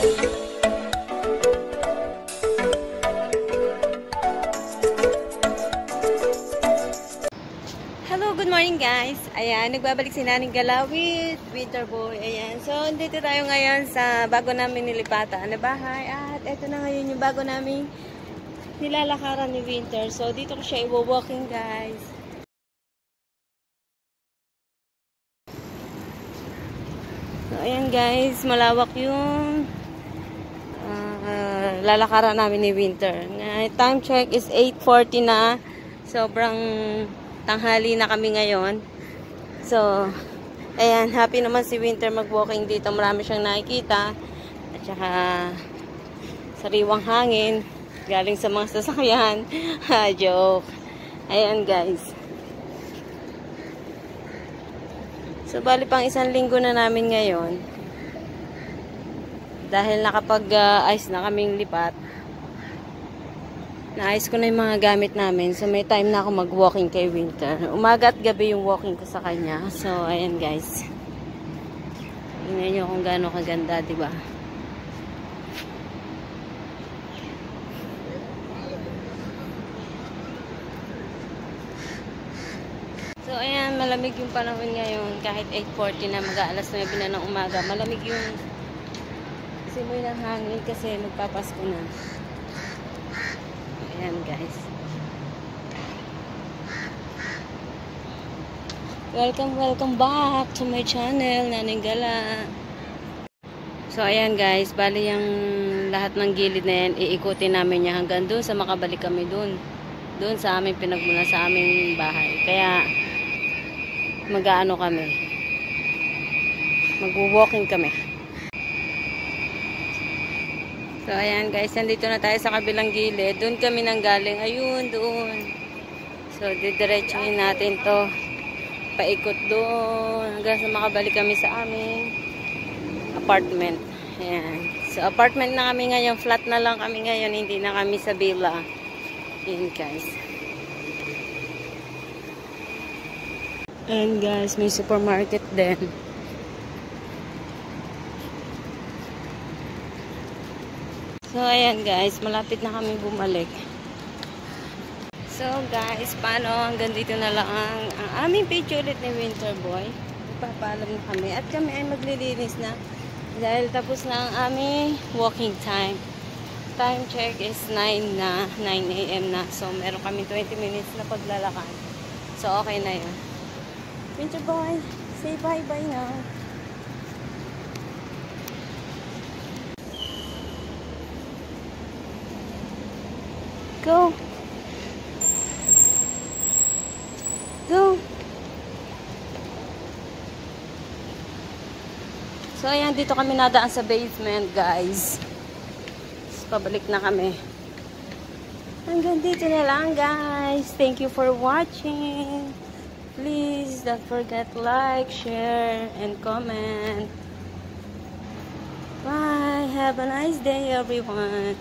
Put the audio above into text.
Hello, good morning guys. Ayan, nagbabalik si Naning Gala with Winter Boy. Ayan, so dito tayo ngayon sa bago namin nilipatan na bahay. At eto na ngayon yung bago namin nilalakaran ni Winter. So dito ko siya i-walking guys. So ayan guys, malawak yung lalakaran namin ni Winter. Time check is 8:40 na. Sobrang tanghali na kami ngayon. So, ayan, happy naman si Winter mag-walking dito. Marami siyang nakikita. At saka, sariwang hangin. Galing sa mga sasakyan. Joke. Ayan, guys. So, bali pang 1 linggo na namin ngayon. Dahil nakapag-ayos na kaming lipat. Naayos ko na yung mga gamit namin. So, may time na ako mag-walking kay Winter. Umaga at gabi yung walking ko sa kanya. So, ayan guys. Tingnan nyo kung gaano kaganda, diba? So, ayan. Malamig yung panahon ngayon. Kahit 8:40 na, mag-aalas 9 na ng umaga. Malamig yung simoy ng hangin kasi magpapasko na. Ayan guys. Welcome back to my channel, Naning Gala. So ayan guys, bali yung lahat ng gilid na yan, iikutin namin niya hanggang doon sa makabalik kami doon. Doon sa aming pinagmula sa aming bahay. Kaya mag-aano kami. Mag-walking kami. So, ayan guys, nandito na tayo sa kabilang gilid. Doon kami nanggaling. Ayun, doon. So, didiretsuhin natin to. Paikot doon. Hanggang sa makabalik kami sa aming apartment. Ayan. So, apartment na kami ngayon. Flat na lang kami ngayon. Hindi na kami sa villa. Ayan guys. Ayan guys, may supermarket din. So, ayan guys, malapit na kami bumalik. So, guys, paano? Hanggang dito na lang ang aming page ulit ni Winter Boy. Ipapaalam na kami. At kami ay maglilinis na. Dahil tapos na ang aming walking time. Time check is 9 na. 9 AM na. So, meron kami 20 minutes na paglalakad. So, okay na yun. Winter Boy, say bye-bye now. Go. Go. So, ayan, dito kami nadaan sa basement, guys. So, pabalik na kami. Hanggang dito na lang, guys. Thank you for watching. Please, don't forget to like, share, and comment. Bye. Have a nice day, everyone.